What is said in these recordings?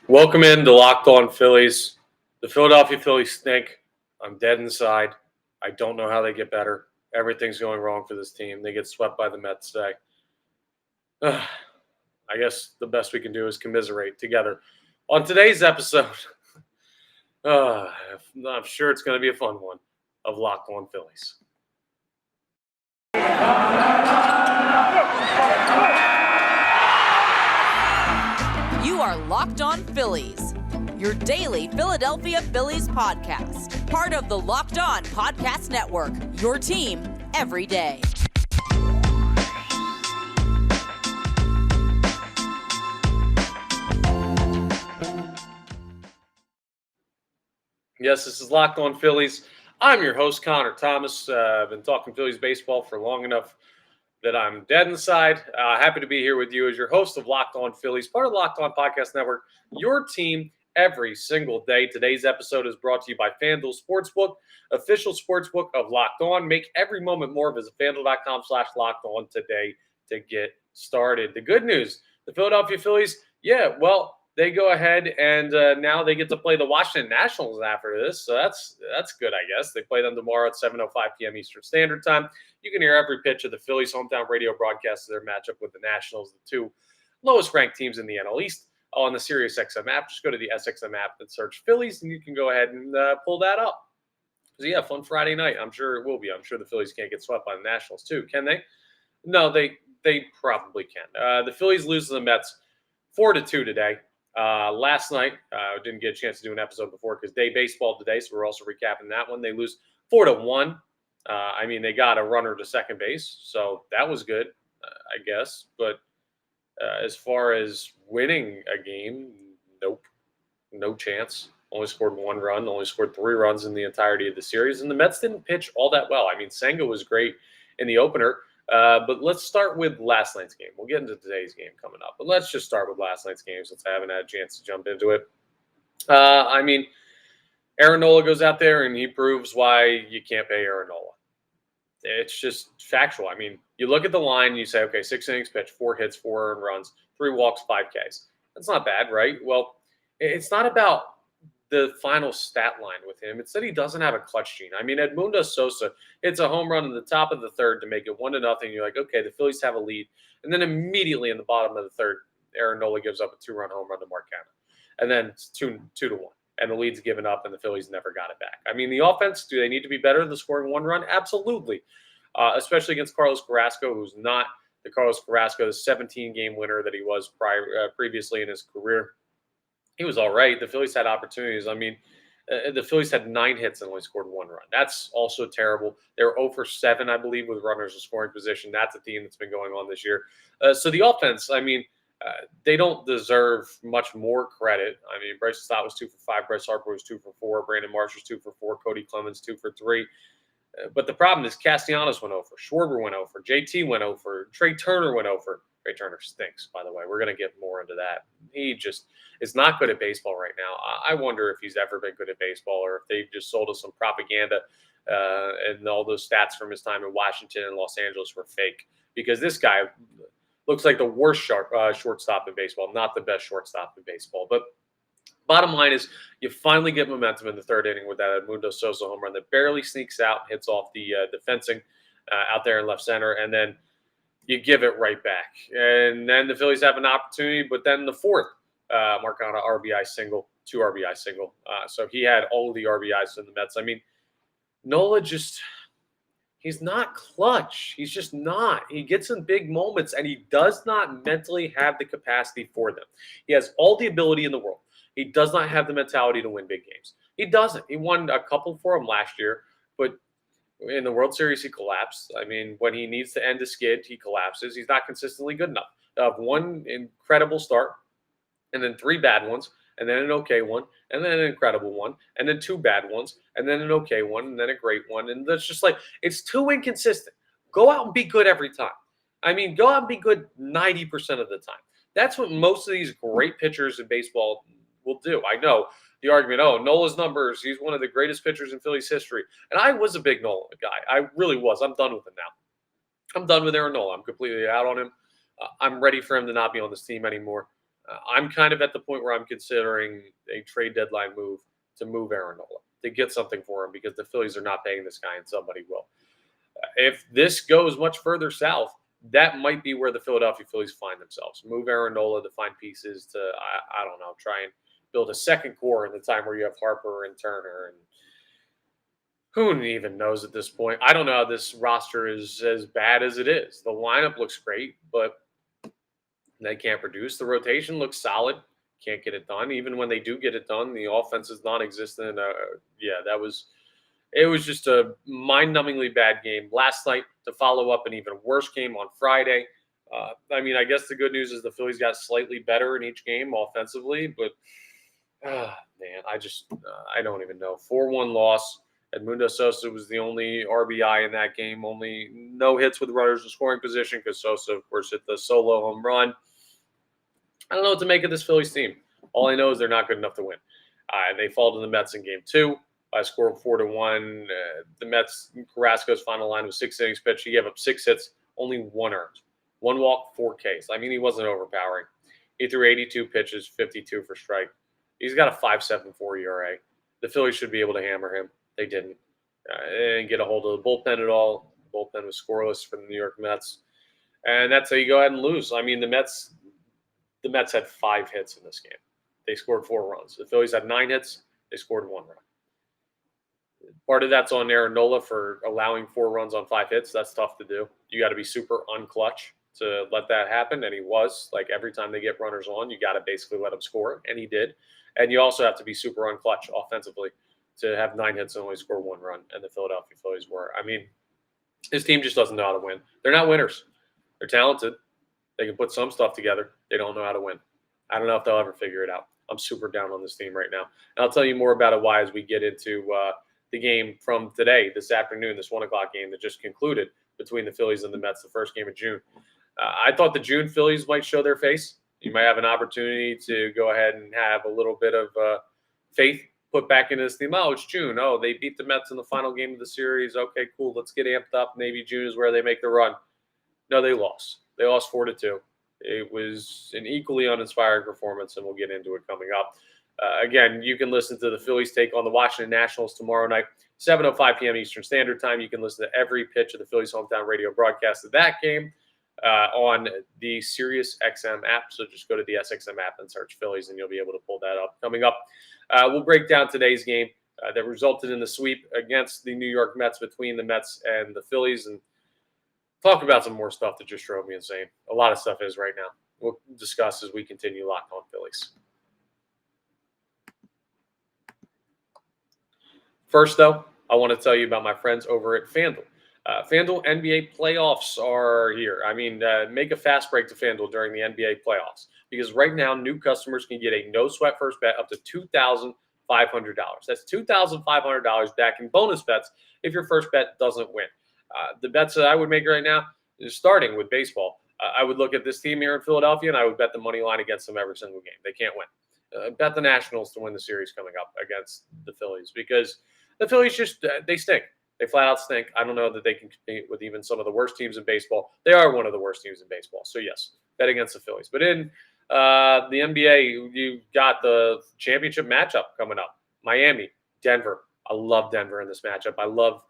Welcome in to Locked On Phillies. The Philadelphia Phillies stink. I'm dead inside. I don't know how they get better. Everything's going wrong for this team. They get swept by the Mets today. I guess the best we can do is commiserate together. On today's episode, I'm sure it's going to be a fun one of Locked On Phillies. You are Locked On Phillies, your daily Philadelphia Phillies podcast. Part of the Locked On Podcast Network, your team every day. Yes, this is Locked On Phillies. I'm your host, Connor Thomas. I've been talking Phillies baseball for long enough that I'm dead inside. Happy to be here with you as your host of Locked On Phillies, part of the Locked On Podcast Network, your team every single day. Today's episode is brought to you by FanDuel Sportsbook, official sportsbook of Locked On. Make every moment more. Visit FanDuel.com/Locked On today to get started. The good news, the Philadelphia Phillies, they go ahead and now they get to play the Washington Nationals after this. So that's good, I guess. They play them tomorrow at 7:05 p.m. Eastern Standard Time. You can hear every pitch of the Phillies' hometown radio broadcast of their matchup with the Nationals, the two lowest-ranked teams in the NL East, on the SiriusXM app. Just go to the SXM app and search Phillies, and you can go ahead and pull that up. So, yeah, fun Friday night. I'm sure it will be. I'm sure the Phillies can't get swept by the Nationals, too. Can they? No, they probably can. The Phillies lose to the Mets 4-2 today. Last night, didn't get a chance to do an episode before because day baseball today, so we're also recapping that one. They lose 4-1. They got a runner to second base, so that was good, I guess. But as far as winning a game, nope, no chance. Only scored one run, only scored 3 runs in the entirety of the series, and the Mets didn't pitch all that well. Senga was great in the opener. But let's start with last night's game. We'll get into today's game coming up. But let's just start with last night's game since I haven't had a chance to jump into it. Aaron Nola goes out there and he proves why you can't pay Aaron Nola. It's just factual. You look at the line and you say, okay, 6 innings pitched, 4 hits, 4 earned runs, 3 walks, 5 Ks. That's not bad, right? Well, it's not about the final stat line with him. It's that he doesn't have a clutch gene. Edmundo Sosa hits a home run in the top of the third to make it 1-0. You're like, okay, the Phillies have a lead. And then immediately in the bottom of the third, Aaron Nola gives up a 2-run home run to Marcano. And then it's 2-1. And the lead's given up, and the Phillies never got it back. The offense, do they need to be better than scoring 1 run? Absolutely. Especially against Carlos Carrasco, who's not the Carlos Carrasco, the 17-game winner that he was previously in his career. He was all right. The Phillies had opportunities. The Phillies had 9 hits and only scored 1 run. That's also terrible. They were 0 for 7, I believe, with runners in scoring position. That's a theme that's been going on this year. So the offense, they don't deserve much more credit. Bryce Stott was 2 for 5. Bryce Harper was 2 for 4. Brandon Marsh was 2 for 4. Cody Clemens 2 for 3. But the problem is Castellanos went 0 for. Schwarber went 0 for. JT went 0 for. Trey Turner went 0 for. Trey Turner stinks, by the way. We're going to get more into that. He just is not good at baseball right now. I wonder if he's ever been good at baseball or if they just sold us some propaganda and all those stats from his time in Washington and Los Angeles were fake. Because this guy looks like the worst shortstop in baseball, not the best shortstop in baseball. But bottom line is you finally get momentum in the third inning with that Edmundo Sosa home run that barely sneaks out and hits off the fencing out there in left center. And then you give it right back. And then the Phillies have an opportunity, but then the fourth, Marcano RBI single, 2 RBI single. So he had all of the RBIs in the Mets. Nola he's not clutch. He's just not. He gets in big moments, and he does not mentally have the capacity for them. He has all the ability in the world. He does not have the mentality to win big games. He doesn't. He won a couple for him last year, but in the World Series, he collapsed. When he needs to end a skid, he collapses. He's not consistently good enough. One incredible start, and then 3 bad ones, and then an okay one, and then an incredible one, and then 2 bad ones, and then an okay one, and then a great one. And that's just it's too inconsistent. Go out and be good every time. Go out and be good 90% of the time. That's what most of these great pitchers in baseball will do. I know the argument, Nola's numbers, he's one of the greatest pitchers in Phillies history. And I was a big Nola guy. I really was. I'm done with him now. I'm done with Aaron Nola. I'm completely out on him. I'm ready for him to not be on this team anymore. I'm kind of at the point where I'm considering a trade deadline move to move Aaron Nola to get something for him because the Phillies are not paying this guy and somebody will. If this goes much further south, that might be where the Philadelphia Phillies find themselves. Move Aaron Nola to find pieces to, I don't know, try and build a second core in the time where you have Harper and Turner and who even knows at this point. I don't know how this roster is as bad as it is. The lineup looks great, but they can't produce. The rotation looks solid. Can't get it done. Even when they do get it done, the offense is non-existent. It was just a mind-numbingly bad game last night to follow up an even worse game on Friday. I guess the good news is the Phillies got slightly better in each game offensively, but man, I don't even know. 4-1 loss. Edmundo Sosa was the only RBI in that game. Only no hits with runners in scoring position because Sosa, of course, hit the solo home run. I don't know what to make of this Phillies team. All I know is they're not good enough to win. They fall to the Mets in game 2. Scored 4-1. The Mets, Carrasco's final line was 6 innings pitched. He gave up 6 hits, only 1 earned. 1 walk, 4 Ks. He wasn't overpowering. He threw 82 pitches, 52 for strike. He's got a 5.74 ERA. The Phillies should be able to hammer him. They didn't. They didn't get a hold of the bullpen at all. The bullpen was scoreless for the New York Mets. And that's how you go ahead and lose. The Mets had 5 hits in this game. They scored 4 runs. The Phillies had 9 hits. They scored 1 run. Part of that's on Aaron Nola for allowing 4 runs on 5 hits. That's tough to do. You got to be super unclutch to let that happen, and he was. Like every time they get runners on, you got to basically let him score, and he did. And you also have to be super unclutch offensively to have 9 hits and only score 1 run, and the Philadelphia Phillies were. His team just doesn't know how to win. They're not winners. They're talented. They can put some stuff together. They don't know how to win. I don't know if they'll ever figure it out. I'm super down on this team right now. And I'll tell you more about it why as we get into the game from today, this afternoon, this 1 o'clock game that just concluded between the Phillies and the Mets, the first game of June. I thought the June Phillies might show their face. You might have an opportunity to go ahead and have a little bit of faith put back into this team. Oh, it's June. Oh, they beat the Mets in the final game of the series. Okay, cool. Let's get amped up. Maybe June is where they make the run. No, they lost. They lost 4-2. It was an equally uninspiring performance, and we'll get into it coming up. Again, you can listen to the Phillies take on the Washington Nationals tomorrow night, 7:05 p.m. Eastern Standard Time. You can listen to every pitch of the Phillies hometown radio broadcast of that game on the Sirius XM app. So just go to the SXM app and search Phillies, and you'll be able to pull that up. Coming up, we'll break down today's game that resulted in the sweep against the New York Mets between the Mets and the Phillies, and talk about some more stuff that just drove me insane. A lot of stuff is right now. We'll discuss as we continue Locked On Phillies. First, though, I want to tell you about my friends over at FanDuel. FanDuel NBA playoffs are here. Make a fast break to FanDuel during the NBA playoffs because right now new customers can get a no-sweat first bet up to $2,500. That's $2,500 back in bonus bets if your first bet doesn't win. The bets that I would make right now is starting with baseball. I would look at this team here in Philadelphia, and I would bet the money line against them every single game. They can't win. Bet the Nationals to win the series coming up against the Phillies because the Phillies just they stink. They flat out stink. I don't know that they can compete with even some of the worst teams in baseball. They are one of the worst teams in baseball. So, yes, bet against the Phillies. But in the NBA, you've got the championship matchup coming up. Miami, Denver. I love Denver in this matchup. I love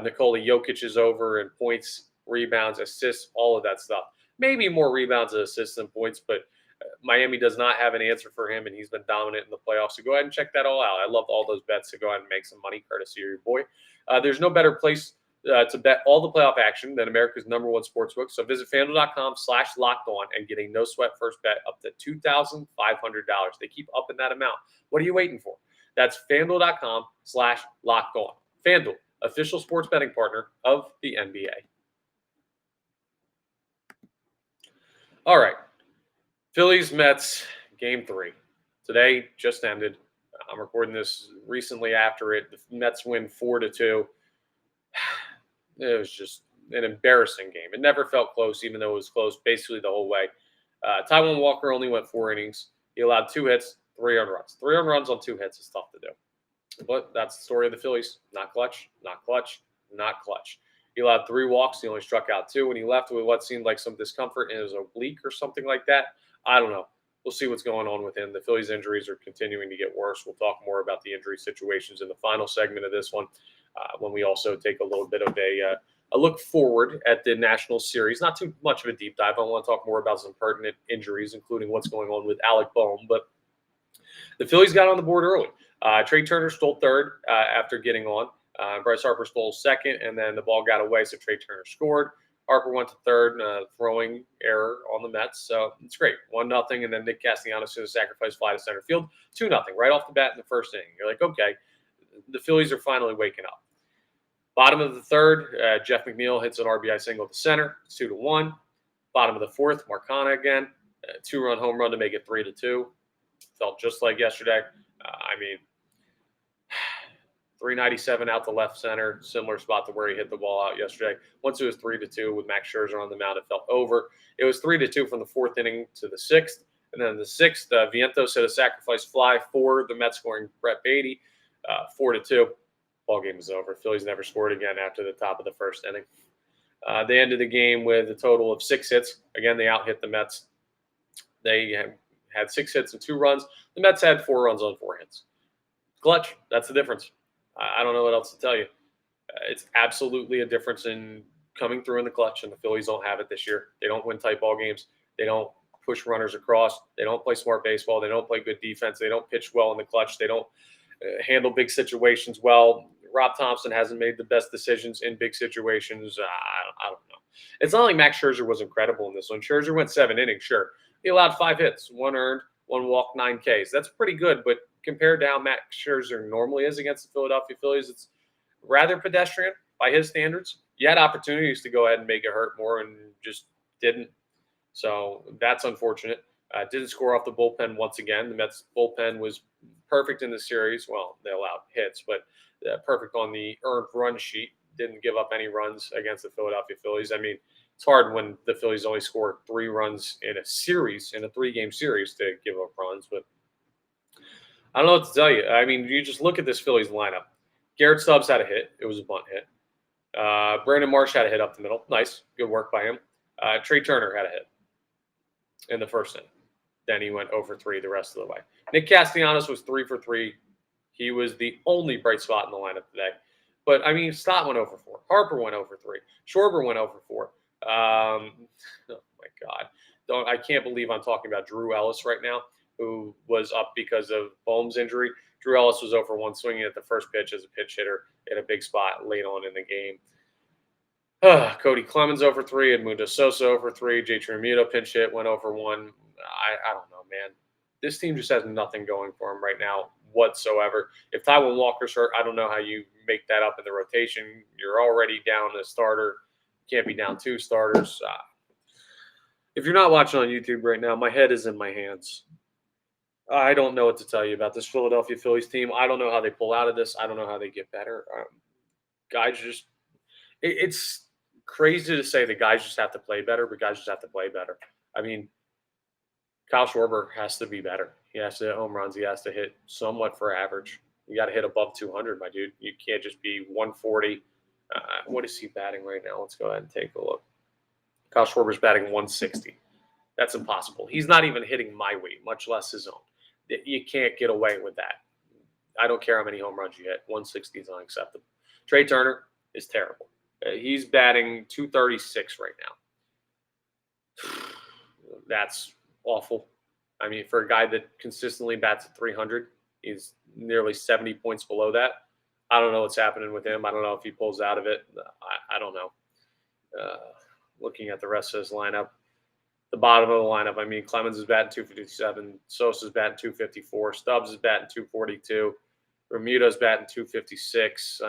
Nikola Jokic is over in points, rebounds, assists, all of that stuff. Maybe more rebounds and assists than points, but Miami does not have an answer for him, and he's been dominant in the playoffs. So go ahead and check that all out. I love all those bets, so go ahead and make some money courtesy of your boy. There's no better place to bet all the playoff action than America's #1 sportsbook. So visit FanDuel.com/lockedon and get a no-sweat first bet up to $2,500. They keep upping that amount. What are you waiting for? That's FanDuel.com/lockedon. FanDuel, official sports betting partner of the NBA. All right. Phillies Mets game 3. Today just ended. I'm recording this recently after it. The Mets win 4-2. It was just an embarrassing game. It never felt close, even though it was close basically the whole way. Taijuan Walker only went 4 innings. He allowed 2 hits, 3 earned runs. 3 earned runs on 2 hits is tough to do. But that's the story of the Phillies. Not clutch, not clutch, not clutch. He allowed 3 walks. He only struck out 2, and he left with what seemed like some discomfort in his oblique or something like that. I don't know. we'll see what's going on with him. The Phillies injuries are continuing to get worse. We'll talk more about the injury situations in the final segment of this one when we also take a little bit of a look forward at the National Series. Not too much of a deep dive. I want to talk more about some pertinent injuries, including what's going on with Alec Bohm. But the Phillies got on the board early. Trey Turner stole third after getting on. Bryce Harper stole second, and then the ball got away, so Trey Turner scored. Harper went to third, throwing error on the Mets. So it's great. 1-0, and then Nick Castellanos hit a sacrifice fly to center field. 2-0, right off the bat in the first inning. You're like, okay, the Phillies are finally waking up. Bottom of the third, Jeff McNeil hits an RBI single to center. It's 2-1. Bottom of the fourth, Marcana again. 2-run home run to make it 3-2. Felt just like yesterday. 397 out to left center, similar spot to where he hit the ball out yesterday. Once it was 3-2 with Max Scherzer on the mound, it felt over. It was 3-2 from the fourth inning to the sixth. And then the sixth, Vientos hit a sacrifice fly for the Mets scoring Brett Beatty, 4-2. Ball game was over. Phillies never scored again after the top of the first inning. They ended the game with a total of 6 hits. Again, they out-hit the Mets. They had 6 hits and 2 runs. The Mets had 4 runs on 4 hits. Clutch, that's the difference. I don't know what else to tell you. It's absolutely a difference in coming through in the clutch, and the Phillies don't have it this year. They don't win tight ball games. They don't push runners across. They don't play smart baseball. They don't play good defense. They don't pitch well in the clutch. They don't handle big situations well. Rob Thompson hasn't made the best decisions in big situations. I don't know. It's not like Max Scherzer was incredible in this one. Scherzer went 7 innings, sure. He allowed 5 hits, 1 earned, 1 walk, 9 Ks. That's pretty good, but compared to how Max Scherzer normally is against the Philadelphia Phillies, it's rather pedestrian by his standards. You had opportunities to go ahead and make it hurt more and just didn't. So that's unfortunate. Didn't score off the bullpen once again. The Mets bullpen was perfect in the series. Well, they allowed hits, but perfect on the earned run sheet. Didn't give up any runs against the Philadelphia Phillies. It's hard when the Phillies only score 3 runs in a series, in a 3-game series, to give up runs, but I don't know what to tell you. You just look at this Phillies lineup. Garrett Stubbs had a hit. It was a bunt hit. Brandon Marsh had a hit up the middle. Nice. Good work by him. Trey Turner had a hit in the first inning. Then he went 0-for-3 the rest of the way. Nick Castellanos was 3 for 3. He was the only bright spot in the lineup today. But, Stott went 0-for-4. Harper went 0-for-3. Schwarber went 0-for-4. Oh, my God. I can't believe I'm talking about Drew Ellis right now, who was up because of Bohm's injury. Drew Ellis was 0-for-1, swinging at the first pitch as a pinch hitter in a big spot late on in the game. Cody Clemens 0-for-3, Edmundo Sosa 0-for-3, J. Realmuto pinch hit, went 0-for-1. I don't know, man. This team just has nothing going for him right now whatsoever. If Taijuan Walker's hurt, I don't know how you make that up in the rotation. You're already down a starter. Can't be down 2 starters. If you're not watching on YouTube right now, my head is in my hands. I don't know what to tell you about this Philadelphia Phillies team. I don't know how they pull out of this. I don't know how they get better. It's crazy to say the guys just have to play better, but guys just have to play better. Kyle Schwarber has to be better. He has to hit home runs. He has to hit somewhat for average. You got to hit above 200, my dude. You can't just be 140. What is he batting right now? Let's go ahead and take a look. Kyle Schwarber's batting 160. That's impossible. He's not even hitting my weight, much less his own. You can't get away with that. I don't care how many home runs you hit. 160 is unacceptable. Trey Turner is terrible. He's batting 236 right now. That's awful. For a guy that consistently bats at 300, he's nearly 70 points below that. I don't know what's happening with him. I don't know if he pulls out of it. I don't know. Looking at the rest of his lineup, the bottom of the lineup, Clemens is batting 257. Sosa's batting 254. Stubbs is batting 242. Realmuto's batting 256.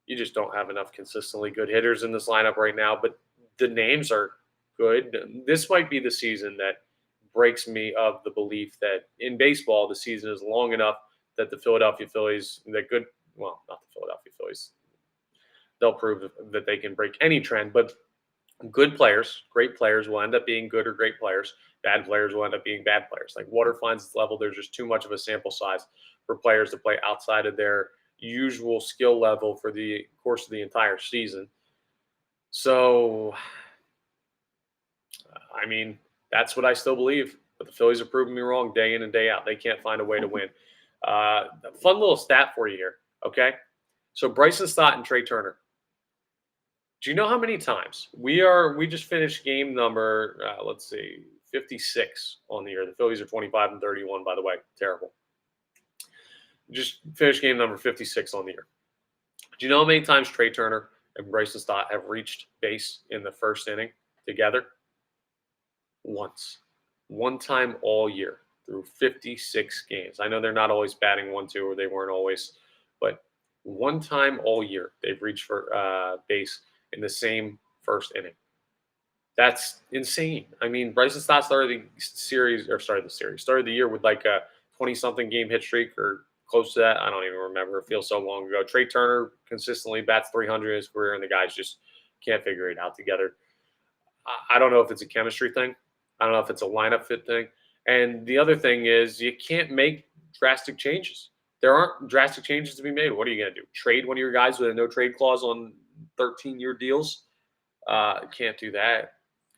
You just don't have enough consistently good hitters in this lineup right now, but the names are good. This might be the season that breaks me of the belief that in baseball, the season is long enough that the Philadelphia Phillies, not the Philadelphia Phillies, they'll prove that they can break any trend, but good players, great players will end up being good or great players. Bad players will end up being bad players. Like water finds its level. There's just too much of a sample size for players to play outside of their usual skill level for the course of the entire season. So, that's what I still believe. But the Phillies are proving me wrong day in and day out. They can't find a way to win. Fun little stat for you here, okay? So Bryson Stott and Trey Turner. Do you know how many times we just finished game number, 56 on the year. The Phillies are 25-31, by the way. Terrible. Just finished game number 56 on the year. Do you know how many times Trey Turner and Bryson Stott have reached base in the first inning together? Once. One time all year through 56 games. I know they're not always batting 1-2, or they weren't always, but one time all year they've reached for base in the same first inning. That's insane. I mean, Bryson Stott started the year with like a 20-something game hit streak or close to that. I don't even remember. It feels so long ago. Trey Turner consistently bats 300 in his career, and the guys just can't figure it out together. I don't know if it's a chemistry thing. I don't know if it's a lineup fit thing. And the other thing is you can't make drastic changes. There aren't drastic changes to be made. What are you going to do? Trade one of your guys with a no-trade clause on 13-year deals? Can't do that.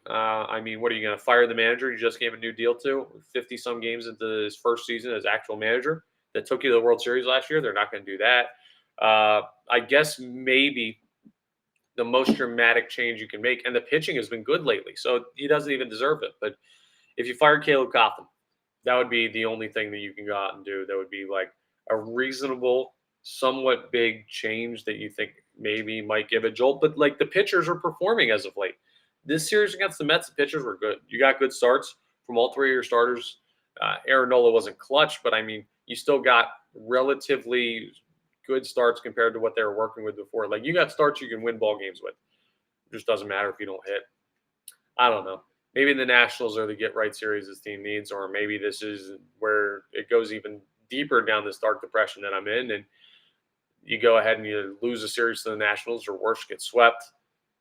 I mean, what are you going to fire the manager you just gave a new deal to 50-some games into his first season as actual manager that took you to the World Series last year? They're not going to do that. I guess maybe the most dramatic change you can make, and the pitching has been good lately, so he doesn't even deserve it. But if you fired Caleb Cotham, that would be the only thing that you can go out and do. That would be like a reasonable, somewhat big change that you think maybe might give a jolt. But like the pitchers are performing as of late. This series against the Mets, the pitchers were good. You got good starts from all three of your starters. Aaron Nola wasn't clutch, but I mean, you still got relatively good starts compared to what they were working with before. Like you got starts you can win ball games with. It just doesn't matter if you don't hit. I don't know. Maybe the Nationals are the get-right series this team needs, or maybe this is where it goes even deeper down this dark depression that I'm in, and you go ahead and you lose a series to the Nationals, or worse, get swept,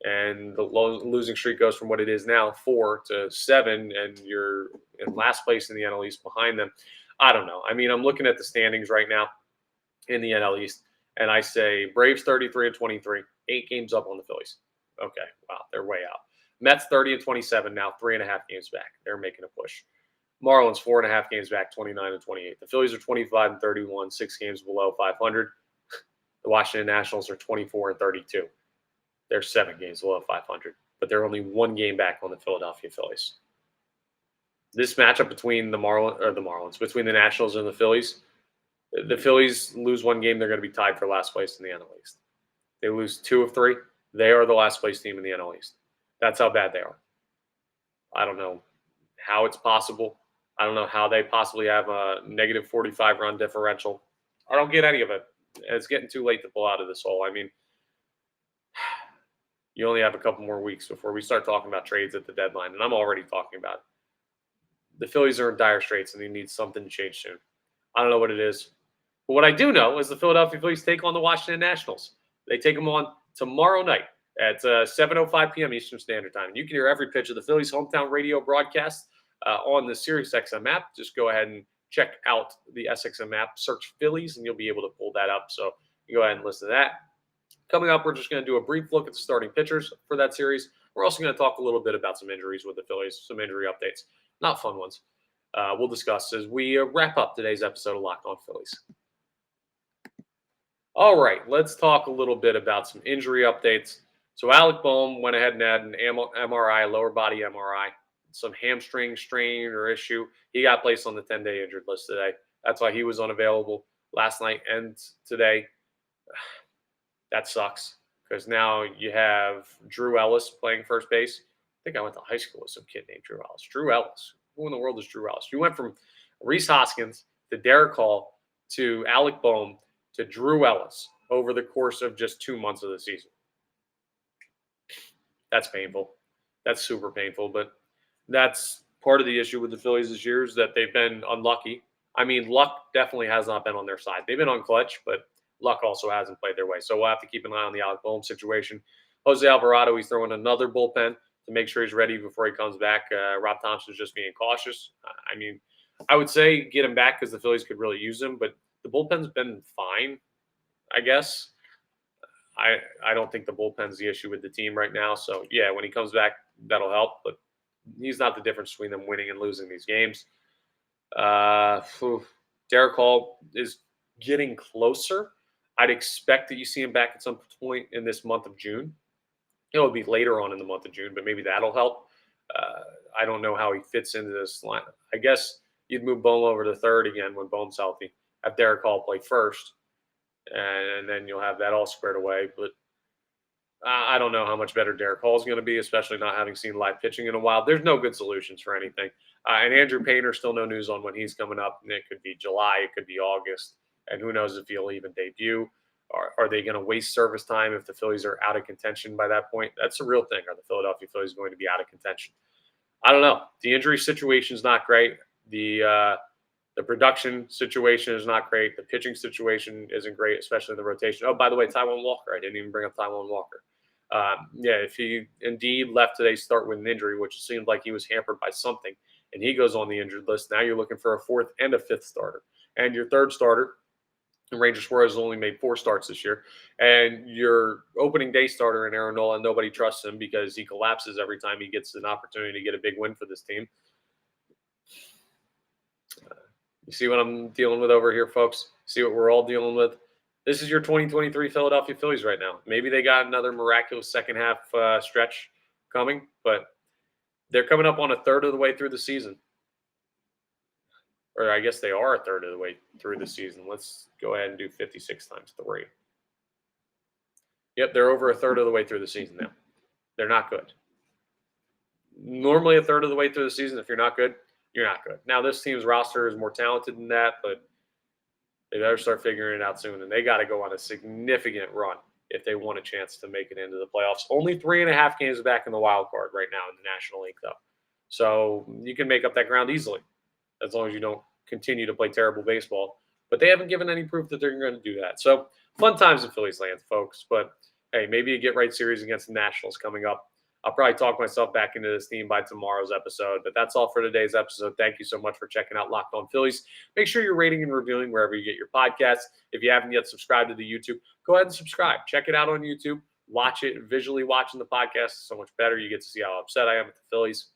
and the losing streak goes from what it is now, 4 to 7, and you're in last place in the NL East behind them. I don't know. I mean, I'm looking at the standings right now in the NL East, and I say Braves 33-23, 8 games up on the Phillies. Okay, wow, they're way out. Mets 30-27 now, 3.5 games back. They're making a push. Marlins 4.5 games back, 29-28. The Phillies are 25-31, 6 games below 500. The Washington Nationals are 24-32. They're 7 games below 500, but they're only 1 game back on the Philadelphia Phillies. This matchup between between the Nationals and the Phillies lose 1 game, they're going to be tied for last place in the NL East. They lose 2 of 3, they are the last place team in the NL East. That's how bad they are. I don't know how it's possible. I don't know how they possibly have a negative 45 run differential. I don't get any of it. It's getting too late to pull out of this hole. I mean, you only have a couple more weeks before we start talking about trades at the deadline, and I'm already talking about it. The Phillies are in dire straits, and they need something to change soon. I don't know what it is. But what I do know is the Philadelphia Phillies take on the Washington Nationals. They take them on tomorrow night at 7:05 p.m. Eastern Standard Time. And you can hear every pitch of the Phillies hometown radio broadcast on the SiriusXM app. Just go ahead and check out the SXM app, search Phillies, and you'll be able to pull that up. So you go ahead and listen to that. Coming up, we're just going to do a brief look at the starting pitchers for that series. We're also going to talk a little bit about some injuries with the Phillies, some injury updates. Not fun ones. We'll discuss as we wrap up today's episode of Locked On Phillies. All right, let's talk a little bit about some injury updates. So Alec Bohm went ahead and had an MRI, lower body MRI, some hamstring strain or issue. He got placed on the 10-day injured list today. That's why he was unavailable last night and today. That sucks because now you have Drew Ellis playing first base. I think I went to high school with some kid named Drew Ellis. Drew Ellis. Who in the world is Drew Ellis? You went from Rhys Hoskins to Darick Hall to Alec Bohm to Drew Ellis over the course of just 2 months of the season. That's painful. That's super painful, but that's part of the issue with the Phillies this year is that they've been unlucky. I mean, luck definitely has not been on their side. They've been unclutch, but luck also hasn't played their way. So we'll have to keep an eye on the Alec Bohm situation. Jose Alvarado, he's throwing another bullpen to make sure he's ready before he comes back. Rob Thompson's just being cautious. I mean, I would say get him back because the Phillies could really use him, but the bullpen's been fine, I guess. I don't think the bullpen's the issue with the team right now. So, yeah, when he comes back, that'll help. But he's not the difference between them winning and losing these games. Darick Hall is getting closer. I'd expect that you see him back at some point in this month of June. It'll be later on in the month of June, but maybe that'll help. I don't know how he fits into this line. I guess you'd move Bohm over to third again when Bohm's healthy. Have Darick Hall play first, and then you'll have that all squared away. But I don't know how much better Darick Hall is going to be, especially not having seen live pitching in a while. There's no good solutions for anything. And Andrew Painter, still no news on when he's coming up. And it could be July, it could be August, and who knows if he'll even debut. Are they going to waste service time if the Phillies are out of contention by that point? That's the real thing. Are the Philadelphia Phillies going to be out of contention? I don't know. The injury situation is not great. The production situation is not great. The pitching situation isn't great, especially in the rotation. Oh, by the way, Taijuan Walker. I didn't even bring up Taijuan Walker. If he indeed left today's start with an injury, which seemed like he was hampered by something, and he goes on the injured list, now you're looking for a fourth and a fifth starter. And your third starter, Ranger Suarez, has only made 4 starts this year. And your opening day starter in Aaron Nola, nobody trusts him because he collapses every time he gets an opportunity to get a big win for this team. You see what I'm dealing with over here, folks? See what we're all dealing with? This is your 2023 Philadelphia Phillies right now. Maybe they got another miraculous second half stretch coming, but they're coming up on a third of the way through the season. Or I guess they are a third of the way through the season. Let's go ahead and do 56 times 3. Yep, they're over a third of the way through the season now. They're not good. Normally a third of the way through the season, if you're not good, you're not good. Now, this team's roster is more talented than that, but they better start figuring it out soon. And they got to go on a significant run if they want a chance to make it into the playoffs. Only 3.5 games back in the wild card right now in the National League, though. So you can make up that ground easily as long as you don't continue to play terrible baseball. But they haven't given any proof that they're going to do that. So fun times in Phillies land, folks. But, hey, maybe a get-right series against the Nationals coming up. I'll probably talk myself back into this team by tomorrow's episode. But that's all for today's episode. Thank you so much for checking out Locked On Phillies. Make sure you're rating and reviewing wherever you get your podcasts. If you haven't yet subscribed to the YouTube, go ahead and subscribe. Check it out on YouTube. Watch it. Visually watching the podcast is so much better. You get to see how upset I am at the Phillies.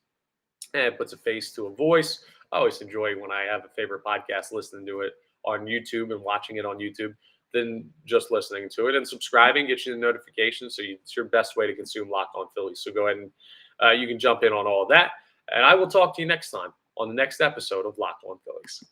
And it puts a face to a voice. I always enjoy when I have a favorite podcast, listening to it on YouTube and watching it on YouTube than just listening to it. And subscribing gets you the notifications, so it's your best way to consume Locked On Phillies. So go ahead and you can jump in on all of that. And I will talk to you next time on the next episode of Locked On Phillies.